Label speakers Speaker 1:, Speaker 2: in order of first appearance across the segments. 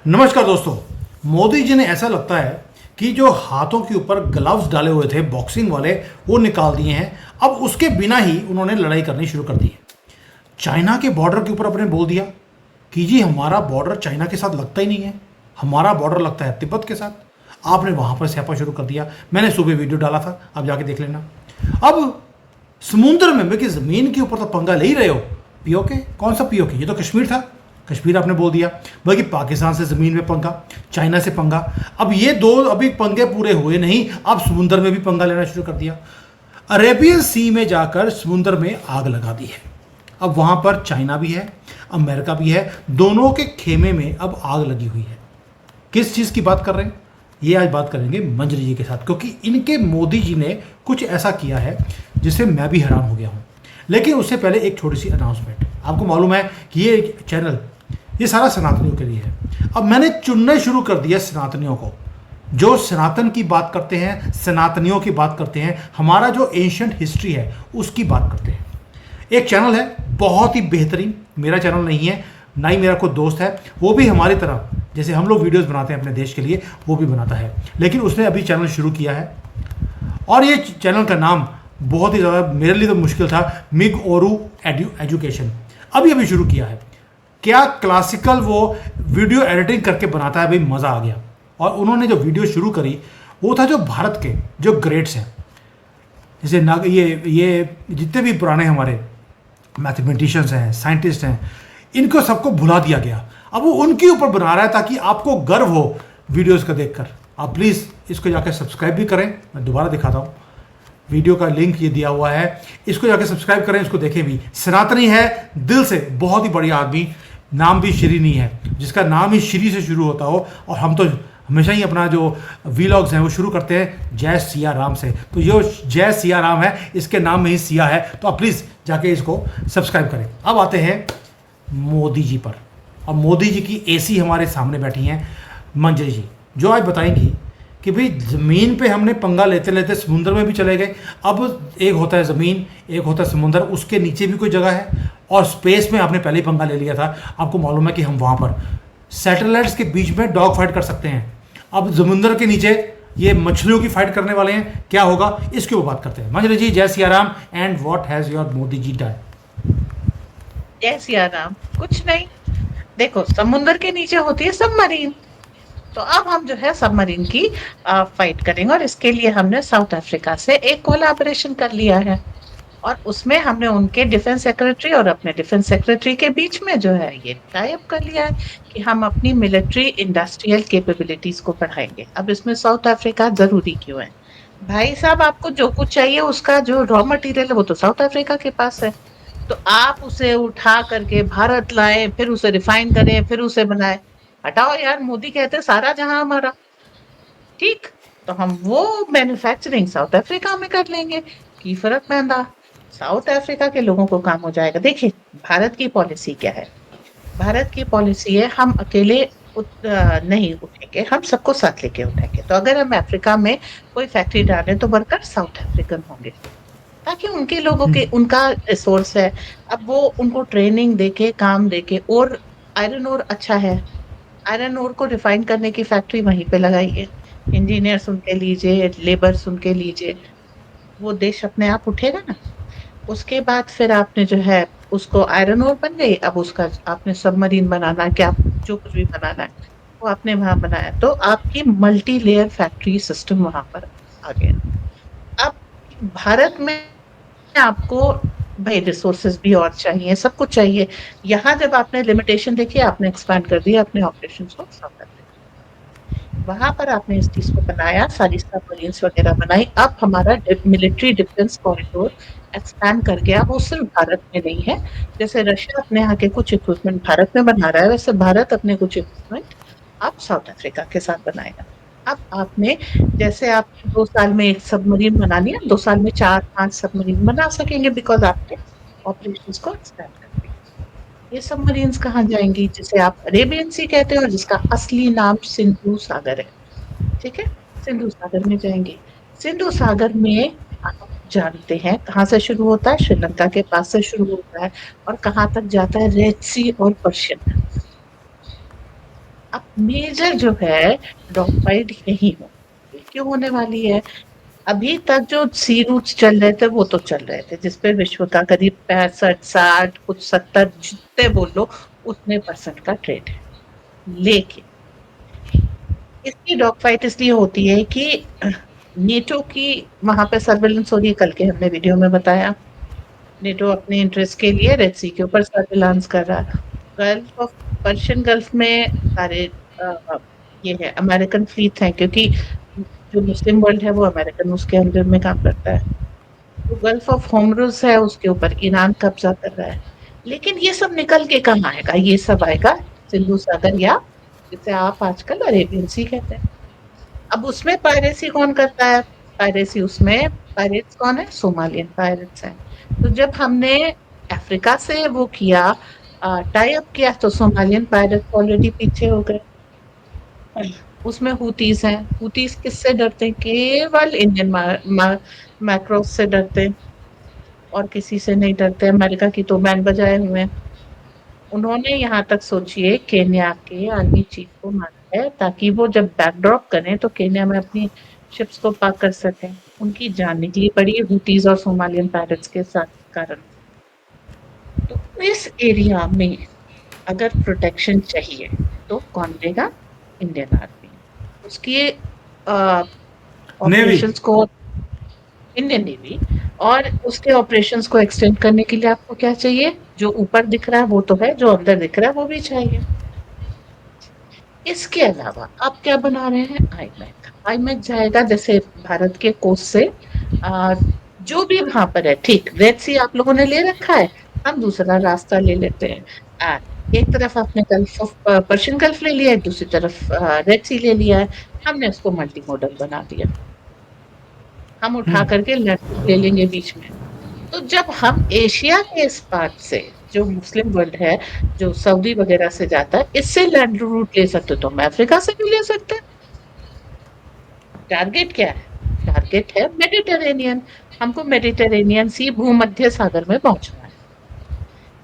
Speaker 1: नमस्कार दोस्तों। मोदी जी ने ऐसा लगता है कि जो हाथों के ऊपर ग्लव्स डाले हुए थे बॉक्सिंग वाले वो निकाल दिए हैं। अब उसके बिना ही उन्होंने लड़ाई करनी शुरू कर दी है। चाइना के बॉर्डर के ऊपर अपने बोल दिया कि जी हमारा बॉर्डर चाइना के साथ लगता ही नहीं है, हमारा बॉर्डर लगता है तिब्बत के साथ। आपने वहां पर स्यापा शुरू कर दिया। मैंने सुबह वीडियो डाला था, आप जाके देख लेना। अब समुद्र में कि जमीन के ऊपर तो पंगा ले ही रहे हो। पीओके कौन सा पीओके? ये तो कश्मीर था, कश्मीर आपने बोल दिया। बल्कि पाकिस्तान से ज़मीन में पंगा, चाइना से पंगा। अब ये दो अभी पंगे पूरे हुए नहीं, अब समुद्र में भी पंगा लेना शुरू कर दिया। अरेबियन सी में जाकर समुद्र में आग लगा दी है। अब वहाँ पर चाइना भी है, अमेरिका भी है, दोनों के खेमे में अब आग लगी हुई है। किस चीज़ की बात कर रहे हैं ये आज बात करेंगे मंजरी जी के साथ, क्योंकि इनके मोदी जी ने कुछ ऐसा किया है जिससे मैं भी हैरान हो गया हूँ। लेकिन उससे पहले एक छोटी सी अनाउंसमेंट। आपको मालूम है कि ये चैनल ये सारा सनातनियों के लिए है। अब मैंने चुनने शुरू कर दिया सनातनियों को, जो सनातन की बात करते हैं, सनातनियों की बात करते हैं, हमारा जो एंशिएंट हिस्ट्री है उसकी बात करते हैं। एक चैनल है बहुत ही बेहतरीन, मेरा चैनल नहीं है, ना ही मेरा कोई दोस्त है, वो भी हमारी तरह जैसे हम लोग वीडियोस बनाते हैं अपने देश के लिए, वो भी बनाता है। लेकिन उसने अभी चैनल शुरू किया है और ये चैनल का नाम बहुत ही ज़्यादा मेरे लिए तो मुश्किल था, मिग ओरू एजुकेशन। अभी शुरू किया है। क्या क्लासिकल वो वीडियो एडिटिंग करके बनाता है भाई, मज़ा आ गया। और उन्होंने जो वीडियो शुरू करी वो था जो भारत के जो ग्रेट्स हैं, जैसे ये जितने भी पुराने हमारे मैथमेटिशियंस हैं, साइंटिस्ट हैं, इनको सबको भुला दिया गया। अब वो उनके ऊपर बना रहा है ताकि आपको गर्व हो वीडियोस का देखकर। आप प्लीज़ इसको जाकर सब्सक्राइब भी करें। मैं दोबारा दिखाता हूँ, वीडियो का लिंक ये दिया हुआ है, इसको जाकर सब्सक्राइब करें, इसको देखें भी। सनातनी है दिल से, बहुत ही बढ़िया आदमी, नाम भी श्री नहीं है, जिसका नाम ही श्री से शुरू होता हो। और हम तो हमेशा ही अपना जो वीलॉग्स हैं वो शुरू करते हैं जय सिया राम से, तो ये जय सिया राम है, इसके नाम में ही सिया है। तो आप प्लीज़ जाके इसको सब्सक्राइब करें। अब आते हैं मोदी जी पर। अब मोदी जी की एसी हमारे सामने बैठी हैं मंजरी जी, जो आज बताएंगी कि भाई ज़मीन पे हमने पंगा लेते लेते समुद्र में भी चले गए। अब एक होता है ज़मीन, एक होता है समुद्र, उसके नीचे भी कोई जगह है। और स्पेस में आपने पहले ही पंगा ले लिया था। आपको मालूम है कि हम वहाँ पर सैटेलाइट्स के बीच में डॉग फाइट कर सकते हैं। अब समुद्र के नीचे ये मछलियों की फाइट करने वाले हैं, क्या होगा इसकी वो बात करते हैं। मंजरी जी, जय Siya Ram. And what has your Modi ji done?
Speaker 2: जय सिया राम। कुछ नहीं, देखो समुद्र के नीचे होती है सबमरीन, तो अब हम जो है सबमरीन की फाइट करेंगे। और इसके लिए हमने साउथ अफ्रीका से एक कोलैबोरेशन कर लिया है और उसमें हमने उनके डिफेंस सेक्रेटरी और अपने डिफेंस सेक्रेटरी के बीच में जो है ये टाई अप कर लिया है कि हम अपनी मिलिट्री इंडस्ट्रियल कैपेबिलिटीज को बढ़ाएंगे। अब इसमें साउथ अफ्रीका जरूरी क्यों है? भाई साहब, आपको जो कुछ चाहिए उसका जो रॉ मटेरियल है वो तो साउथ अफ्रीका के पास है, तो आप उसे उठा करके भारत लाए, फिर उसे रिफाइन करें, फिर उसे बनाए। हटाओ यार, मोदी कहते हैं सारा जहां हमारा। ठीक, तो हम वो मैन्युफैक्चरिंग साउथ अफ्रीका में कर लेंगे, की फर्क पैंदा, साउथ अफ्रीका के लोगों को काम हो जाएगा। देखिए भारत की पॉलिसी क्या है। भारत की पॉलिसी है हम अकेले नहीं उठेंगे, हम सबको साथ लेके उठेंगे। तो अगर हम अफ्रीका में कोई फैक्ट्री डालें तो वर्कर साउथ अफ्रीकन होंगे, ताकि उनके लोगों के उनका रिसोर्स है। अब वो उनको ट्रेनिंग देके काम देके, और आयरन ओर अच्छा है, आयरन ओर को रिफाइन करने की फैक्ट्री वहीं पे लगाइए, इंजीनियर्स उनके लीजिए, लेबर्स उनके लीजिए, वो देश अपने आप उठेगा ना। उसके बाद फिर आपने जो है उसको आयरन ओर बन गई, अब उसका आपने सबमरीन बनाना, क्या जो कुछ भी बनाना है वो आपने वहां बनाया, तो आपकी मल्टी लेयर फैक्ट्री सिस्टम वहां पर आ गया। अब भारत में आपको भाई रिसोर्सेज भी और चाहिए, सब कुछ चाहिए। यहाँ जब आपने लिमिटेशन देखी, आपने एक्सपैंड कर दिया अपने ऑपरेशन को साउथ अफ्रीका, वहां पर आपने इस चीज को बनाया, सारी सबमरीन्स वगैरह बनाई। अब हमारा मिलिट्री डिफेंस कॉरिडोर एक्सपैंड कर गया। वो सिर्फ भारत में नहीं है, जैसे रशिया अपने यहाँ के कुछ इक्विपमेंट भारत में बना रहा है, वैसे भारत अपने कुछ इक्विपमेंट आप साउथ अफ्रीका के साथ बनाएगा। अब आपने, जैसे आप 2 साल में एक सबमरीन बना लिया, 2 साल में 4-5 सबमरीन बना सकेंगे, बिकॉज आपने ऑपरेशंस को एक्सपैंड कर दिया। ये सबमरीन्स कहाँ जाएंगी? जिसे आप अरेबियन सी कहते हैं और जिसका असली नाम सिंधु सागर है। ठीक है, सिंधु सागर में जाएंगे। सिंधु सागर में आप जानते हैं कहाँ से शुरू होता है? श्रीलंका के पास से शुरू होता है और कहाँ तक जाता है? रेड सी और पर्शियन। अब मेजर जो है डॉग फाइट यही हो, क्यों होने वाली है? अभी तक जो सी रूट्स चल रहे थे वो तो चल रहे थे, जिसपे विश्व का करीब 65-60 कुछ 70 जितने बोलो उतने परसेंट का ट्रेड है। लेकिन इसकी डॉग फाइट इसलिए होती है कि नेटो की वहां पे सर्वेलेंस हो रही है, कल के हमने वीडियो में बताया। नेटो अपने इंटरेस्ट के लिए रेड सी के ऊपर सर्विलांस कर रहा है। गल्फ ऑफ पर्शियन गल्फ में सारे अ, ये है अमेरिकन फ्लीट है, क्योंकि जो मुस्लिम वर्ल्ड है वो अमेरिकन उसके अंडर में काम करता है। जो गल्फ ऑफ होमरुज है उसके ऊपर ईरान कब्जा कर रहा है। लेकिन ये सब निकल के कहाँ आएगा? ये सब आएगा सिंधु सागर, या जिसे आप आजकल अरेबियन सी कहते हैं। अब उसमें पायरेसी कौन करता है? पायरेसी उसमें पायरेट्स कौन है? सोमालियन पायरेट्स हैं। तो जब हमने अफ्रीका से वो किया, टाई अप किया, तो सोमालियन पायरेट्स ऑलरेडी पीछे हो गए। उसमें हुतीस हैं। हुतीस किससे डरते हैं? केवल इंडियन मैक्रोस से डरते हैं, और किसी से नहीं डरते। अमेरिका की तो बैंड बजाए हुए हैं। उन्होंने यहाँ तक सोचिए केन्या के आर्मी चीफ को मारा है, ताकि वो जब बैकड्रॉप करें तो केन्या में अपनी शिप्स को पार्क कर सकें। उनकी जान निकली पड़ी हुटीज और सोमालियन पायरेट्स के साथ कारण। तो इस एरिया में अगर प्रोटेक्शन चाहिए तो कौन देगा? Indian army. उसकी
Speaker 1: नेवी।
Speaker 2: ऑपरेशंस को, इंडियन नेवी, और उसके ऑपरेशंस को एक्सटेंड करने के लिए आपको क्या चाहिए? जो ऊपर दिख रहा है वो तो है, जो अंदर दिख रहा है वो भी चाहिए। इसके अलावा आप क्या बना रहे हैं? आईमैक। आईमैक जाएगा जैसे भारत के कोस्ट से, आ, जो भी वहां पर है, ठीक रेड सी आप लोगों ने ले रखा है, हम दूसरा रास्ता ले लेते हैं। एक तरफ आपने गल्फ ऑफ पर्शियन गल्फ ले लिया है, दूसरी तरफ रेड सी ले लिया है। हमने उसको मल्टी मॉडल बना दिया। हम उठा करके लैंड ले लेंगे बीच में। तो जब हम एशिया के इस पार्ट से, जो मुस्लिम वर्ल्ड है, जो सऊदी वगैरह से जाता है, इससे लैंड रूट ले सकते, तो हम अफ्रीका से भी ले सकते हैं। टारगेट क्या है? टारगेट है मेडिटेरेनियन। हमको मेडिटेरेनियन सी भूमध्य सागर में पहुंचना है।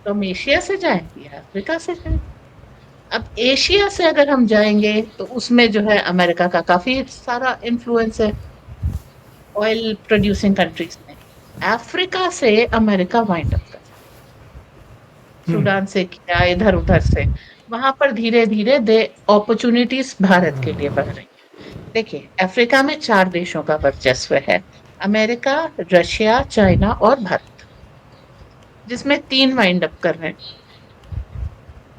Speaker 2: तो हम एशिया से जाएंगे या अफ्रीका से जाएंगे? अब एशिया से अगर हम जाएंगे तो उसमें जो है अमेरिका का काफी सारा इन्फ्लुएंस है ऑयल प्रोड्यूसिंग कंट्रीज में। अफ्रीका से अमेरिका वाइंड अप कर, सूडान से किया, इधर उधर से, वहां पर धीरे धीरे दे अपॉर्चुनिटीज भारत के लिए बढ़ रही है। देखिए अफ्रीका में 4 देशों का वर्चस्व है, अमेरिका, रशिया, चाइना और भारत, जिसमें 3 वाइंड अप कर रहे हैं।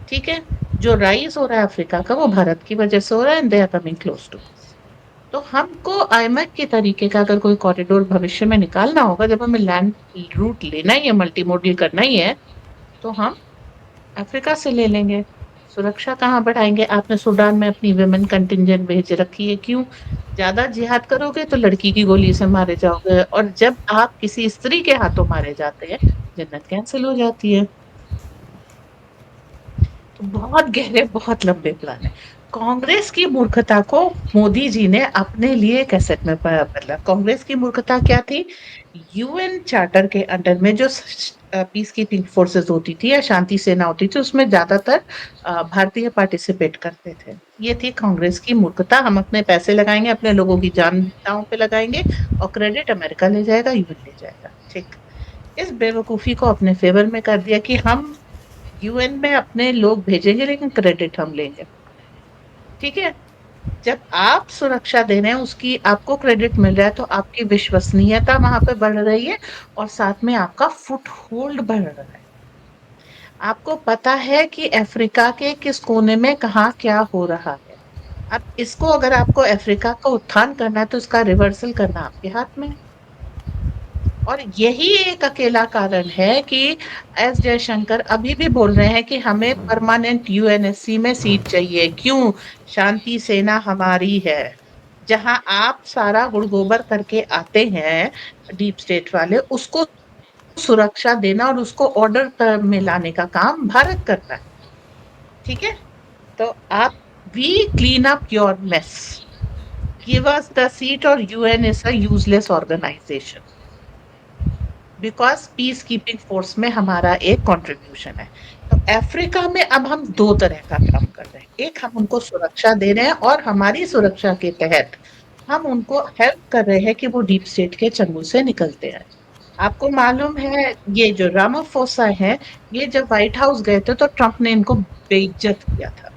Speaker 2: ठीक है, जो राइज हो रहा है अफ्रीका का वो भारत की वजह से हो रहा है, and they are coming close to. तो हमको आईमैक के तरीके का अगर कोई कॉरिडोर भविष्य में निकालना होगा, जब हमें लैंड रूट लेना ही है, मल्टी मॉडल करना ही है, तो हम अफ्रीका से ले लेंगे। सुरक्षा कहाँ बढ़ाएंगे? आपने सूडान में अपनी विमेन कंटिंजेंट भेज रखी है, क्यों? ज्यादा जिहाद करोगे तो लड़की की गोली से मारे जाओगे, और जब आप किसी स्त्री के हाथों मारे जाते हैं, जन्नत कैंसिल हो जाती है। तो बहुत गहरे, बहुत लंबे प्लान है। कांग्रेस की मूर्खता को मोदी जी ने अपने लिए कैसेट में बदला। कांग्रेस की मूर्खता क्या थी? यूएन चार्टर के अंडर में जो पीस कीपिंग फोर्सेस होती थी या शांति सेना होती थी, उसमें ज्यादातर भारतीय पार्टिसिपेट करते थे। ये थी कांग्रेस की मूर्खता। हम अपने पैसे लगाएंगे, अपने लोगों की जान दांव पे लगाएंगे, और क्रेडिट अमेरिका ले जाएगा, यूएन ले जाएगा। ठीक, इस बेवकूफी को अपने फेवर में कर दिया कि हम यूएन में अपने लोग भेजेंगे लेकिन क्रेडिट हम लेंगे। ठीक है, जब आप सुरक्षा दे रहे हैं, उसकी आपको क्रेडिट मिल रहा है, तो आपकी विश्वसनीयता वहां पे बढ़ रही है, और साथ में आपका फुट होल्ड बढ़ रहा है। आपको पता है कि अफ्रीका के किस कोने में कहाँ क्या हो रहा है। अब इसको, अगर आपको अफ्रीका का उत्थान करना है, तो इसका रिवर्सल करना आपके हाथ में है। और यही एक अकेला कारण है कि एस जयशंकर अभी भी बोल रहे हैं कि हमें परमानेंट यूएनएससी में सीट चाहिए। क्यों? शांति सेना हमारी है। जहां आप सारा गुड़गोबर करके आते हैं डीप स्टेट वाले, उसको सुरक्षा देना और उसको ऑर्डर पर में लाने का काम भारत करता है। ठीक है, तो आप, we clean up your mess, give us the seat, और UN is a useless organisation, because peace keeping force में हमारा एक कंट्रीब्यूशन है। तो अफ्रीका में अब हम 2 तरह का काम कर रहे हैं। एक हम उनको सुरक्षा दे रहे हैं और हमारी सुरक्षा के तहत हम उनको हेल्प कर रहे हैं कि वो डीप स्टेट के चंगुल से निकलते हैं। आपको मालूम है ये जो रामाफोसा है, ये जब व्हाइट हाउस गए थे तो ट्रंप ने इनको बेइज्जत किया था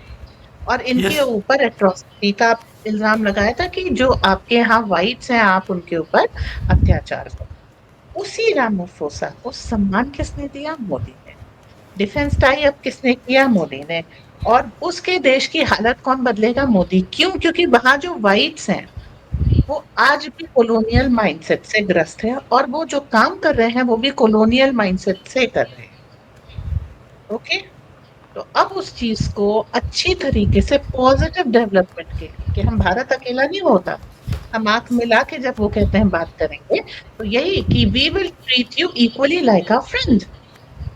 Speaker 2: और इनके
Speaker 1: यस।
Speaker 2: ऊपर एट्रोसिटी का इल्जाम लगाया था कि जो आपके यहाँ व्हाइट्स हैं आप उनके ऊपर अत्याचार करो। उसी रामाफोसा को सम्मान किसने दिया? मोदी ने। डिफेंस टाई अप किसने किया? मोदी ने। और उसके देश की हालत कौन बदलेगा? मोदी। क्यों? क्योंकि वहां जो व्हाइट्स हैं वो आज भी कॉलोनियल माइंडसेट से ग्रस्त है और वो जो काम कर रहे हैं वो भी कॉलोनियल माइंडसेट से कर रहे हैं। ओके, तो अब उस चीज को अच्छी तरीके से पॉजिटिव डेवलपमेंट के लिए कि हम भारत अकेला नहीं होता, हम आंख मिला के जब वो कहते हैं बात करेंगे तो यही कि we will treat you equally like a friend.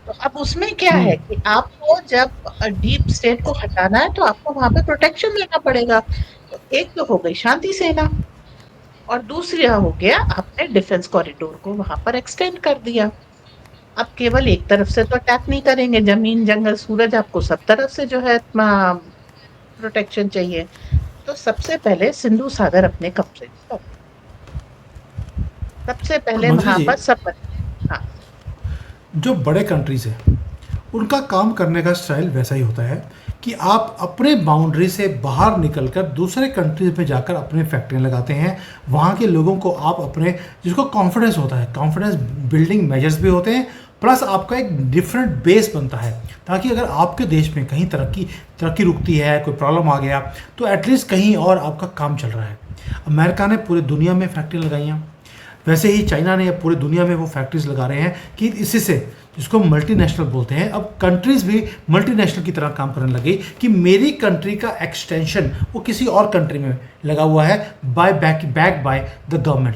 Speaker 2: तो अब उसमें क्या है
Speaker 1: हम्म।
Speaker 2: कि आपको जब डीप स्टेट को हटाना है तो आपको वहां पे प्रोटेक्शन लेना पड़ेगा। तो एक तो हो गई शांति सेना और दूसरा हो गया आपने डिफेंस कॉरिडोर को वहां पर एक्सटेंड कर दिया। अब केवल एक तरफ से तो अटैक नहीं करेंगे, जमीन जंगल सूरज आपको सब तरफ से जो है प्रोटेक्शन चाहिए। तो सबसे पहले सिंधु सागर अपने कब्जे में लो। सबसे
Speaker 1: और
Speaker 2: पहले
Speaker 1: मंत्री
Speaker 2: वहां
Speaker 1: जी,
Speaker 2: पर सब। हाँ।
Speaker 1: जो बड़े कंट्रीज हैं उनका काम करने का स्टाइल वैसा ही होता है कि आप अपने बाउंड्री से बाहर निकलकर दूसरे कंट्रीज में जाकर अपने फैक्ट्रियाँ लगाते हैं। वहाँ के लोगों को आप अपने, जिसको कॉन्फिडेंस होता है, कॉन्फिडेंस बिल्डिंग मेजर्स भी होते हैं, प्लस आपका एक डिफरेंट बेस बनता है ताकि अगर आपके देश में कहीं तरक्की तरक्की रुकती है, कोई प्रॉब्लम आ गया, तो एटलीस्ट कहीं और आपका काम चल रहा है। अमेरिका ने पूरी दुनिया में फैक्ट्री लगाई हैं, वैसे ही चाइना ने अब पूरी दुनिया में वो फैक्ट्रीज लगा रहे हैं कि इसी से, जिसको मल्टीनेशनल बोलते हैं, अब कंट्रीज भी मल्टीनेशनल की तरह काम करने लगे कि मेरी कंट्री का एक्सटेंशन वो किसी और कंट्री में लगा हुआ है, buy back by the government.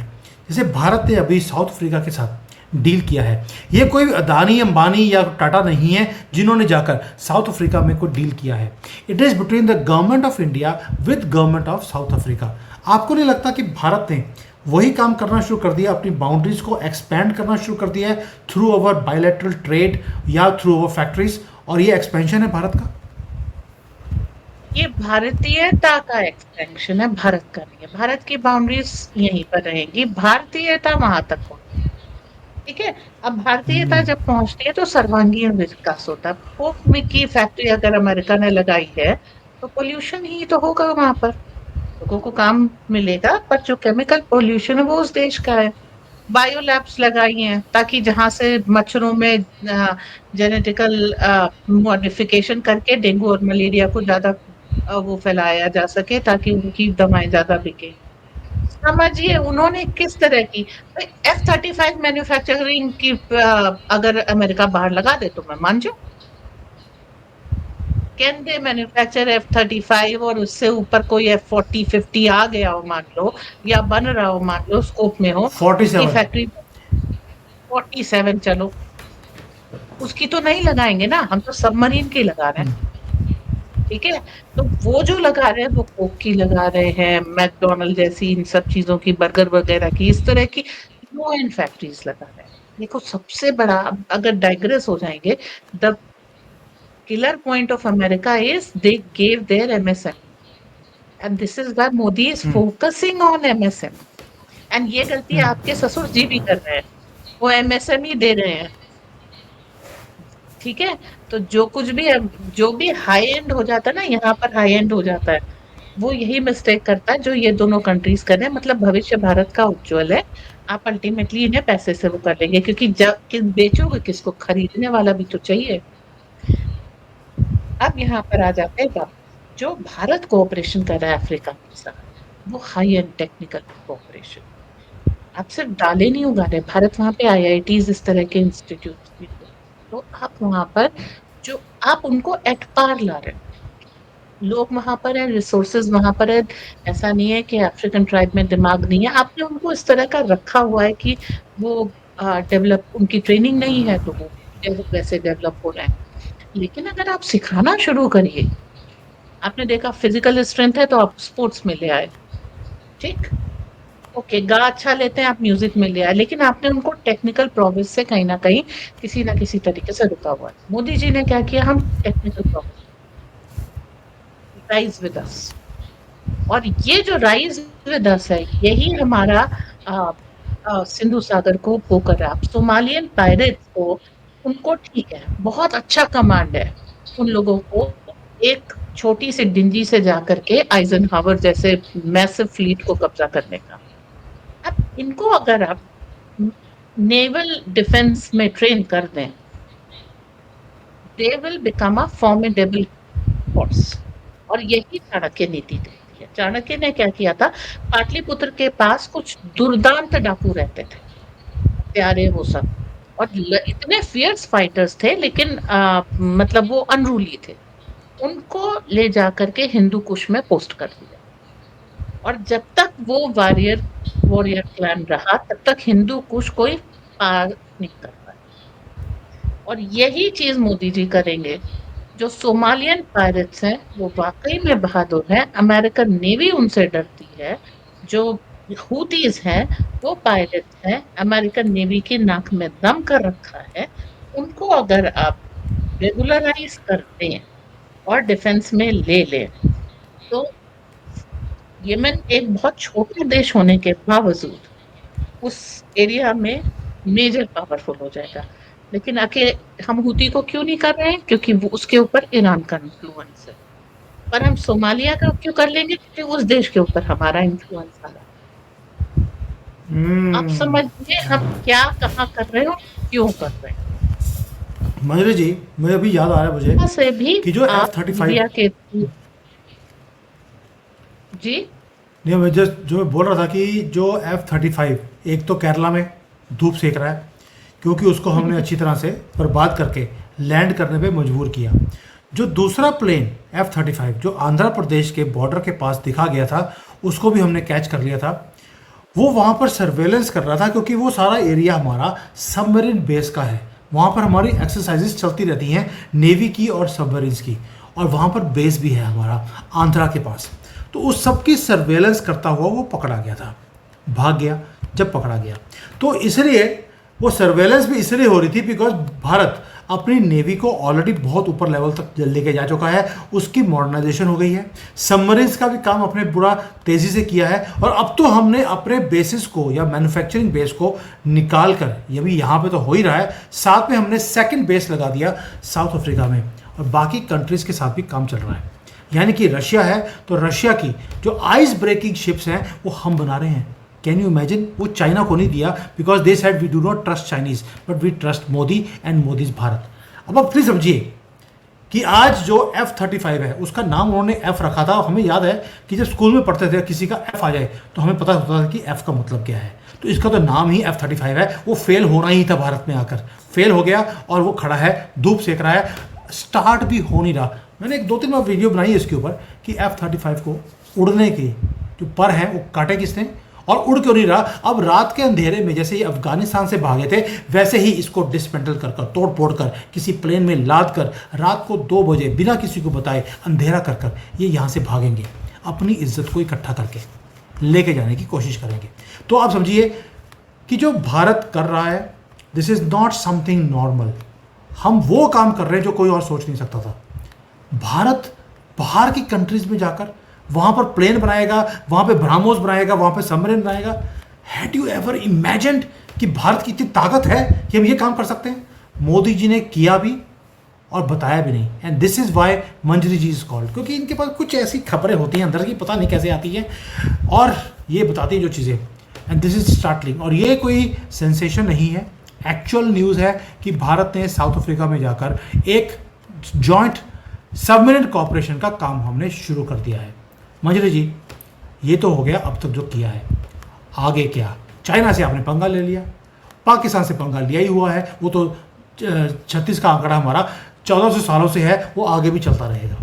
Speaker 1: जैसे भारत ने अभी साउथ अफ्रीका के साथ डील किया है। ये कोई अदानी अंबानी या टाटा नहीं है जिन्होंने जाकर साउथ अफ्रीका में कोई डील किया है। It is between the government of India with government of south Africa. आपको नहीं लगता कि भारत ने वही काम करना शुरू कर दिया, अपनी बाउंड्रीज को एक्सपैंड करना शुरू कर दिया है थ्रू अवर बायलैटरल ट्रेड या थ्रू अवर फैक्ट्रीज, और ये एक्सपेंशन है भारत का?
Speaker 2: ये भारतीयता का एक्सटेंशन है, भारत का नहीं है। भारत की बाउंड्रीज यहीं पर रहेंगी, भारतीयता वहां तक होगी। ठीक है। अब भारतीयता जब पहुंचती है तो सर्वांगीण विकास होता है। कोक में की फैक्ट्री अगर अमेरिका ने लगाई है तो पोल्यूशन ही तो होगा वहां पर, लोगों को काम मिलेगा पर जो केमिकल पोल्यूशन है वो उस देश का है। बायो लैब्स लगाई हैं ताकि जहां से मच्छरों में जेनेटिकल मॉडिफिकेशन करके डेंगू और मलेरिया को ज्यादा वो फैलाया जा सके ताकि उनकी दवाएं ज्यादा बिके। समझिए उन्होंने किस तरह की F-35 मैन्युफैक्चरिंग की अगर अमेरिका बाहर लगा दे तो मैं मान जाऊं। कैन दे मैन्युफैक्चर F-35 और उससे ऊपर कोई F-40 50 आ गया हो मान लो, या बन रहा हो मान लो, स्कोप में हो, उसकी
Speaker 1: 47।
Speaker 2: फैक्ट्री 47 चलो, उसकी तो नहीं लगाएंगे ना, हम तो सबमरीन की लगा रहे हैं। ठीक है। तो वो जो लगा रहे हैं वो कोक की लगा रहे हैं, मैकडोनल्ड जैसी इन सब चीजों की, बर्गर वगैरह की, इस तरह की लो एंड फैक्ट्रीज लगा रहे हैं। देखो सबसे बड़ा, अगर डाइग्रेस हो जाएंगे, the killer point of America is they gave there MSME and this is why Modi is focusing on MSME. And ये गलती आपके ससुर जी भी कर रहे हैं, वो एमएसएमई दे रहे हैं। ठीक है। तो जो कुछ भी जो भी हाई एंड हो जाता है ना, यहाँ पर हाई एंड हो जाता है, वो यही मिस्टेक करता है जो ये दोनों कंट्रीज कर रहे हैं। मतलब भविष्य भारत का उज्जवल है। आप अल्टीमेटली इन्हें पैसे से वो कर लेंगे क्योंकि जब बेचोगे किसको, खरीदने वाला भी तो चाहिए। अब यहाँ पर आ जाते हैं बात, जो भारत कोऑपरेशन कर रहा है अफ्रीका के साथ, वो हाई एंड टेक्निकल कोऑपरेशन। आप सिर्फ दालें नहीं उगा रहे, भारत वहां पे आईआईटीज इस तरह के इंस्टीट्यूट भी, तो आप वहां पर जो आप उनको एट पार ला रहे हो, लोग वहां पर है, रिसोर्सेज वहां पर है। ऐसा नहीं है कि अफ्रीकन ट्राइब में दिमाग नहीं है, आपने उनको इस तरह का रखा हुआ है कि वो डेवलप, उनकी ट्रेनिंग नहीं है तो वो वैसे डेवलप हो रहे हैं। लेकिन अगर आप सिखाना शुरू करिए, आपने देखा फिजिकल स्ट्रेंथ है तो आप स्पोर्ट्स में ले आए। ठीक। ओके, गा अच्छा लेते हैं, आप म्यूजिक में ले आए, लेकिन आपने उनको टेक्निकल प्रोग्रेस से कहीं ना किसी तरीके से रुका हुआ है। मोदी जी ने क्या किया, हम technical progress, rise with us. और ये जो राइज विद अस है, यही हमारा आ, सिंधु सागर को वो कर रहा है। आप सोमालियन पायरेट्स को, उनको ठीक है, बहुत अच्छा कमांड है उन लोगों को, एक छोटी सी डिंजी से जाकर के आइजनहावर जैसे मैसिव फ्लीट को कब्जा करने का। अब इनको अगर आप नेवल डिफेंस में ट्रेन कर दें, they will become a formidable force. और यही चाणक्य नीति थी। चाणक्य ने क्या किया था, पाटलिपुत्र के पास कुछ दुर्दांत डाकू रहते थे, प्यारे वो सब, और इतने फियर्स फाइटर्स थे, लेकिन मतलब वो अनरूली थे। उनको ले जाकर के हिंदू कुश में पोस्ट कर दिया, और जब तक वो वॉरियर क्लैन रहा, तब तक हिंदू कुश कोई पार नहीं कर पाया। और यही चीज मोदी जी करेंगे। जो सोमालियन पायरेट्स हैं, वो वाकई में बहादुर हैं, अमेरिकन नेवी उनसे डरती है। जो हूतीज हैं, वो पायरेट्स हैं, अमेरिकन नेवी की नाक में दम कर रखा है। उनको अगर आप रेगुलराइज कर दें और डिफेंस में ले लें, तो यमन एक बहुत छोटा देश होने के बावजूद उस एरिया में मेजर पावरफुल हो जाएगा। लेकिन अकेले हम हूती को क्यों नहीं कर रहे हैं, क्योंकि वो उसके ऊपर ईरान का इन्फ्लुएंस है। पर हम सोमालिया का क्यों कर लेंगे, क्योंकि उस देश के ऊपर हमारा इन्फ्लुएंस आ रहा है। आप
Speaker 1: हम्म।
Speaker 2: समझिए हम क्या कहाँ कर रहे हैं और क्यों कर रहे हैं।
Speaker 1: मंजरी जी, मुझे अभी याद आ रहा है मुझे
Speaker 2: यहाँ से भी
Speaker 1: कि जो
Speaker 2: आप
Speaker 1: F-35,
Speaker 2: इंडिया के, जी
Speaker 1: नहीं मैं जस्ट जो मैं बोल रहा था कि जो F-35 एक तो केरला में धूप सेक रहा है, क्योंकि उसको हमने अच्छी तरह से बर्बाद करके लैंड करने पे मजबूर किया। जो दूसरा प्लेन F-35 जो आंध्र प्रदेश के बॉर्डर के पास दिखा गया था, उसको भी हमने कैच कर लिया था। वो वहाँ पर सर्वेलेंस कर रहा था, क्योंकि वो सारा एरिया हमारा सबमरीन बेस का है। वहाँ पर हमारी एक्सरसाइजेस चलती रहती हैं, नेवी की और सबमरीन्स की, और वहाँ पर बेस भी है हमारा आंध्रा के पास। तो उस सब की सर्वेलेंस करता हुआ वो पकड़ा गया था, भाग गया जब पकड़ा गया। तो इसलिए वो सर्वेलेंस भी इसलिए हो रही थी बिकॉज भारत अपनी नेवी को ऑलरेडी बहुत ऊपर लेवल तक लेके जा चुका है, उसकी मॉडर्नाइजेशन हो गई है, सबमरीन्स का भी काम अपने पूरा तेज़ी से किया है, और अब तो हमने अपने बेसिस को या मैन्युफैक्चरिंग बेस को निकाल कर, ये भी यहाँ पे तो हो ही रहा है, साथ में हमने सेकंड बेस लगा दिया साउथ अफ्रीका में, और बाकी कंट्रीज़ के साथ भी काम चल रहा है। यानी कि रशिया है तो रशिया की जो आइस ब्रेकिंग शिप्स हैं वो हम बना रहे हैं। Can you imagine? वो चाइना को नहीं दिया because they said we do not trust Chinese but we trust Modi and Modi's Bharat. अब आप प्लीज समझिए कि आज जो F-35 है उसका नाम उन्होंने F रखा था। हमें याद है कि जब स्कूल में पढ़ते थे किसी का F आ जाए तो हमें पता होता था कि F का मतलब क्या है। तो इसका तो नाम ही F-35 है। वो फेल होना ही था, भारत में आकर फेल हो गया और वो खड़ा है, धूप सेक रहा है, स्टार्ट भी हो नहीं रहा। मैंने एक 2-3 बार वीडियो बनाई है इसके ऊपर कि F-35 को उड़ने के जो पर हैं वो काटे किसने और उड़ क्यों नहीं रहा। अब रात के अंधेरे में जैसे ये अफगानिस्तान से भागे थे वैसे ही इसको डिसमेंटल कर कर, तोड़ फोड़ कर, किसी प्लेन में लाद कर, रात को 2 बजे बिना किसी को बताए अंधेरा कर कर ये यहाँ से भागेंगे, अपनी इज्जत को इकट्ठा करके लेके जाने की कोशिश करेंगे। तो आप समझिए कि जो भारत कर रहा है this is not something normal. हम वो काम कर रहे हैं जो कोई और सोच नहीं सकता था। भारत बाहर की कंट्रीज में जाकर वहां पर प्लेन बनाएगा, वहां पे ब्रह्मोस बनाएगा, वहां पे सबमरीन बनाएगा। हैड यू एवर इमेजिन्ड कि भारत की इतनी ताकत है कि हम ये काम कर सकते हैं? मोदी जी ने किया भी और बताया भी नहीं। And this is why Manjari ji is called, क्योंकि इनके पास कुछ ऐसी खबरें होती हैं अंदर की, पता नहीं कैसे आती हैं और ये बताती हैं जो चीज़ें। एंड दिस इज स्टार्टलिंग, और ये कोई सेंसेशन नहीं है, एक्चुअल न्यूज़ है कि भारत ने साउथ अफ्रीका में जाकर एक जॉइंट सबमरीन कॉपरेशन का काम हमने शुरू कर दिया है। मंजरी जी, ये तो हो गया अब तक जो किया है, आगे क्या? चाइना से आपने पंगा ले लिया, पाकिस्तान से पंगा लिया ही हुआ है, वो तो 36 का आंकड़ा हमारा 1400 सालों से है, वो आगे भी चलता रहेगा।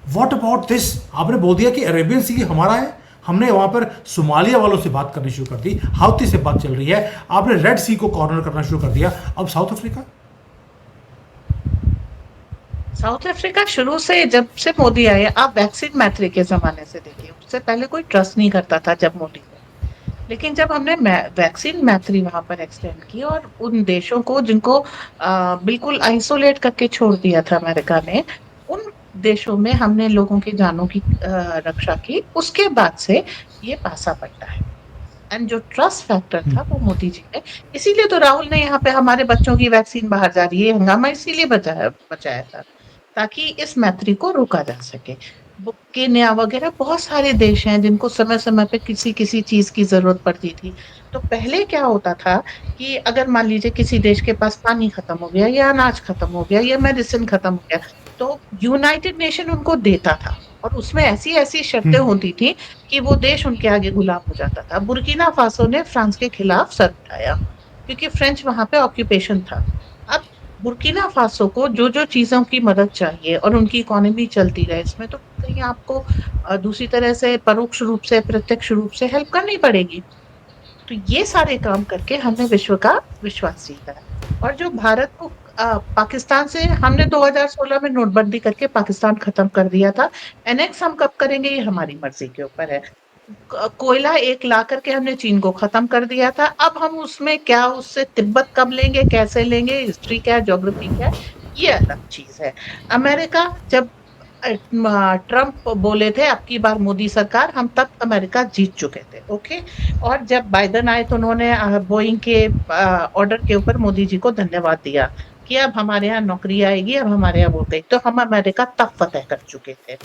Speaker 1: What about this? आपने बोल दिया कि अरेबियन सी हमारा है, हमने वहाँ पर सोमालिया वालों से बात करनी शुरू कर दी, हाउती से बात चल रही है, आपने रेड सी को कॉर्नर करना शुरू कर दिया, अब साउथ अफ्रीका।
Speaker 2: साउथ अफ्रीका शुरू से, जब से मोदी आए, आप वैक्सीन मैत्री के जमाने से देखिए, उससे पहले कोई ट्रस्ट नहीं करता था जब मोदी आए। लेकिन जब हमने वैक्सीन मैत्री वहां पर एक्सटेंड की और उन देशों को जिनको बिल्कुल आइसोलेट करके छोड़ दिया था अमेरिका ने, उन देशों में हमने लोगों की जानों की रक्षा की, उसके बाद से ये पासा पलटा है। एंड जो ट्रस्ट फैक्टर था वो मोदी जी ने, इसीलिए तो राहुल ने यहाँ पे हमारे बच्चों की वैक्सीन बाहर जा रही है, हंगामा इसीलिए बचाया बचाया था, ताकि इस मैत्री को रोका जा सके। केन्या वगैरह बहुत सारे देश हैं जिनको समय समय पे किसी किसी चीज की जरूरत पड़ती थी। तो पहले क्या होता था कि अगर मान लीजिए किसी देश के पास पानी खत्म हो गया या अनाज खत्म हो गया या मेडिसिन खत्म हो गया, तो यूनाइटेड नेशन उनको देता था, और उसमें ऐसी ऐसी शर्तें होती थी कि वो देश उनके आगे गुलाम हो जाता था। बुर्किना फासो ने फ्रांस के खिलाफ सर उठाया क्योंकि फ्रेंच वहां पे ऑक्यूपेशन था। अब बुर्किना फासो को जो जो चीजों की मदद चाहिए और उनकी इकोनॉमी चलती रहे, इसमें तो कहीं आपको दूसरी तरह से परोक्ष रूप से प्रत्यक्ष रूप से हेल्प करनी पड़ेगी। तो ये सारे काम करके हमने विश्व का विश्वास जीता है। और जो भारत को पाकिस्तान से हमने 2016 में नोटबंदी करके पाकिस्तान खत्म कर दिया था। एनेक्स हम कब करेंगे ये हमारी मर्जी के ऊपर है। कोयला एक ला करके हमने चीन को खत्म कर दिया था, अब हम उसमें क्या उससे तिब्बत कब लेंगे, कैसे लेंगे, हिस्ट्री क्या है, ज्योग्राफी क्या है, ये अलग चीज है। अमेरिका जब ट्रम्प बोले थे अब की बार मोदी सरकार, हम तब अमेरिका जीत चुके थे, ओके। और जब बाइडेन आए तो उन्होंने बोइंग के ऑर्डर के ऊपर मोदी जी को धन्यवाद दिया कि अब हमारे यहाँ नौकरी आएगी, अब हमारे यहाँ वोट आएगी। तो हम अमेरिका तब फतेह कर चुके थे।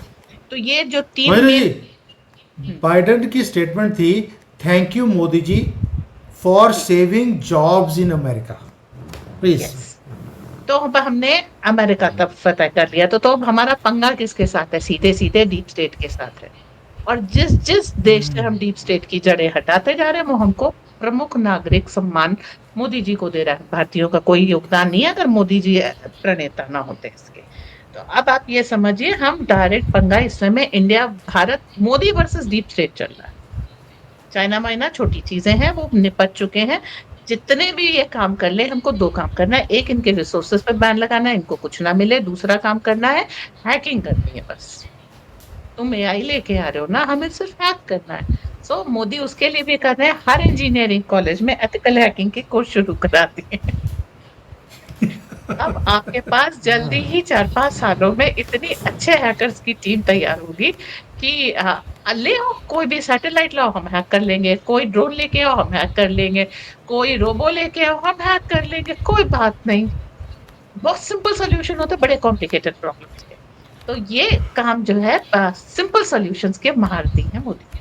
Speaker 2: तो ये जो तीन
Speaker 1: महेंद्र
Speaker 2: मेन।
Speaker 1: जी, बाइडेन की स्टेटमेंट थी, thank you Modi ji for saving jobs in America, please.
Speaker 2: Yes, तो अब हमने अमेरिका तब फतेह कर लिया। तो अब हमारा पंगा किसके साथ है? सीधे सीधे डीप स्टेट के साथ है। और जिस जिस देश से हम डीप स्टेट की जड़ें हटाते जा रहे हैं, वो हमको प्रमुख नागरिक सम्मान मोदी जी को दे रहा है। भारतीयों का कोई योगदान नहीं है अगर मोदी जी प्रणेता ना होते इसके। तो अब आप ये समझिए, हम डायरेक्ट पंगा इस समय India Bharat Modi versus deep state चल रहा है। चाइना माइना छोटी चीजें हैं, वो निपट चुके हैं। जितने भी ये काम कर ले, हमको दो काम करना है। एक, इनके रिसोर्सेस पर बैन लगाना है, इनको कुछ ना मिले। दूसरा काम करना है, हैकिंग करनी है। बस तुम एआई लेके आ रहे हो ना, हमें सिर्फ हैक करना है। सो मोदी उसके लिए भी कर रहे हैं, हर इंजीनियरिंग कॉलेज में एथिकल हैकिंग की कोर्स शुरू करा दिए। अब आपके पास जल्दी ही 4-5 सालों में इतनी अच्छे हैकर्स की टीम तैयार होगी कि ले आओ कोई भी सैटेलाइट लाओ, हम हैक कर लेंगे। कोई ड्रोन लेके आओ, हम हैक कर लेंगे। कोई रोबो लेके आओ, हम हैक कर लेंगे। कोई बात नहीं, बहुत सिंपल सोल्यूशन होते हैं बड़े कॉम्प्लिकेटेड प्रॉब्लम्स के। तो ये काम जो है सिंपल सॉल्यूशंस के महारथी हैं मोदी जी।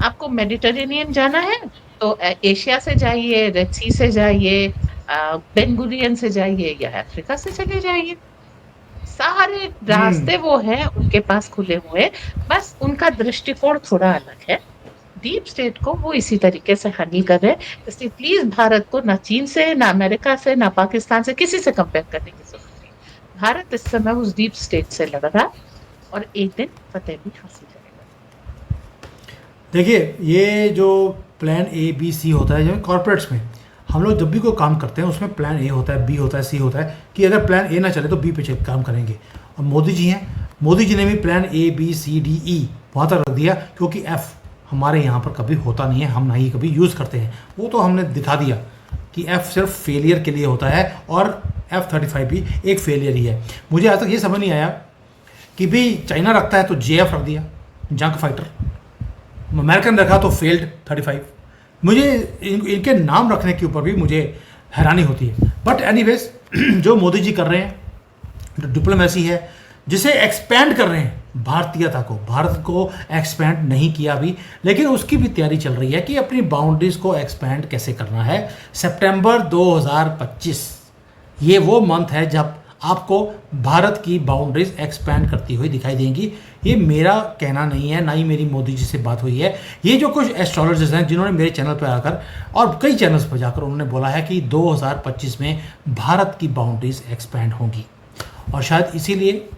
Speaker 2: आपको मेडिटेरेनियन जाना है तो एशिया से जाइए, रेड सी से जाइए, बेंगुरियन से जाइए, या अफ्रीका से चले जाइए। सारे रास्ते वो हैं उनके पास खुले हुए, बस उनका दृष्टिकोण थोड़ा अलग है। डीप स्टेट को वो इसी तरीके से हैंडल कर रहे हैं। इसलिए प्लीज भारत को ना चीन से, ना अमेरिका से, ना पाकिस्तान से, किसी से कंपेयर करने की जरूरत नहीं। भारत इस समय उस डीप स्टेट से लड़ रहा है और एक दिन फतेह भी हासिल करेगा।
Speaker 1: देखिए, ये जो प्लान ए बी सी होता है, जो कॉर्पोरेट्स में हम लोग जब भी कोई काम करते हैं उसमें प्लान ए होता है, बी होता है, सी होता है, कि अगर प्लान ए ना चले तो बी पे काम करेंगे। और मोदी जी हैं, मोदी जी ने भी plan A B C D E वहाँ तक रख दिया, क्योंकि एफ हमारे यहाँ पर कभी होता नहीं है, हम ना ही कभी यूज़ करते हैं। वो तो हमने दिखा दिया कि एफ सिर्फ फेलियर के लिए होता है, और F-35 भी एक फेलियर ही है। मुझे आज तक ये समझ नहीं आया कि भाई चाइना रखता है तो JF रख दिया, जंक फाइटर, अमेरिकन रखा तो फेल्ड 35। मुझे इनके नाम रखने के ऊपर भी मुझे हैरानी होती है। बट एनीवेज, जो मोदी जी कर रहे हैं, जो डिप्लोमेसी है, जिसे एक्सपैंड कर रहे हैं, भारतीयता को, भारत को एक्सपैंड नहीं किया अभी, लेकिन उसकी भी तैयारी चल रही है कि अपनी बाउंड्रीज को एक्सपैंड कैसे करना है। सितंबर 2025 ये वो मंथ है जब आपको भारत की बाउंड्रीज एक्सपैंड करती हुई दिखाई देंगी। ये मेरा कहना नहीं है, ना ही मेरी मोदी जी से बात हुई है। ये जो कुछ एस्ट्रोलॉजर्स हैं जिन्होंने मेरे चैनल पर आकर और कई चैनल्स पर जाकर उन्होंने बोला है कि 2025 में भारत की बाउंड्रीज एक्सपैंड होंगी। और शायद इसीलिए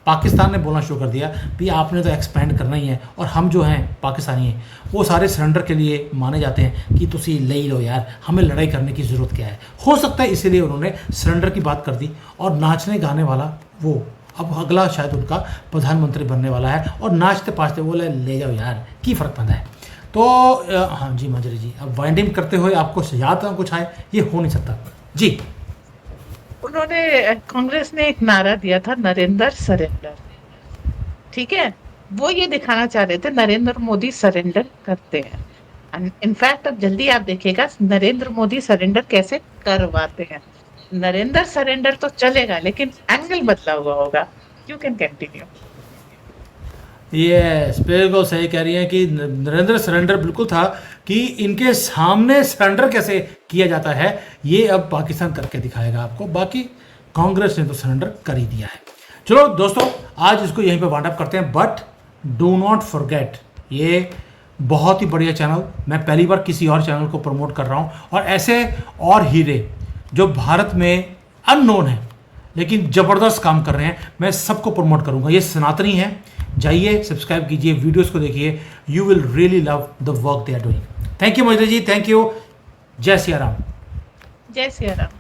Speaker 1: पाकिस्तान ने बोलना शुरू कर दिया भी आपने तो एक्सपैंड करना ही है, और हम जो हैं पाकिस्तानी हैं वो सारे सरेंडर के लिए माने जाते हैं कि तुसी ले लो यार, हमें लड़ाई करने की ज़रूरत क्या है। हो सकता है इसीलिए उन्होंने सरेंडर की बात कर दी, और नाचने गाने वाला वो अब अगला शायद उनका प्रधानमंत्री बनने वाला है, और नाचते पाचते बोले ले जाओ यार, की फ़र्क पड़ता है। तो हाँ जी माधुरी जी, अब वाइंडिंग करते हुए आपको याद ना कुछ आए, ये हो नहीं सकता जी।
Speaker 2: उन्होंने कांग्रेस ने एक नारा दिया था, नरेंद्र सरेंडर। ठीक है, वो ये दिखाना चाह रहे थे नरेंद्र मोदी सरेंडर करते हैं। इनफैक्ट अब जल्दी आप देखिएगा नरेंद्र मोदी सरेंडर कैसे करवाते हैं। नरेंद्र सरेंडर तो चलेगा, लेकिन एंगल बदला हुआ होगा। You can continue.
Speaker 1: यस, बिल्कुल सही कह रही हैं कि नरेंद्र सरेंडर बिल्कुल था कि इनके सामने सरेंडर कैसे किया जाता है, ये अब पाकिस्तान करके दिखाएगा आपको। बाकी कांग्रेस ने तो सरेंडर कर ही दिया है। चलो दोस्तों, आज इसको यहीं पे वाइंड अप करते हैं, बट डू नॉट फॉरगेट, ये बहुत ही बढ़िया चैनल, मैं पहली बार किसी और चैनल को प्रमोट कर रहा हूँ, और ऐसे और हीरे जो भारत में अननोन है लेकिन ज़बरदस्त काम कर रहे हैं, मैं सबको प्रमोट करूंगा। ये सनातनी है, जाइए सब्सक्राइब कीजिए, वीडियोस को देखिए, you will really love the work they are doing. Thank you Mahendra ji, thank you. जय सिया राम।
Speaker 2: जय सिया राम।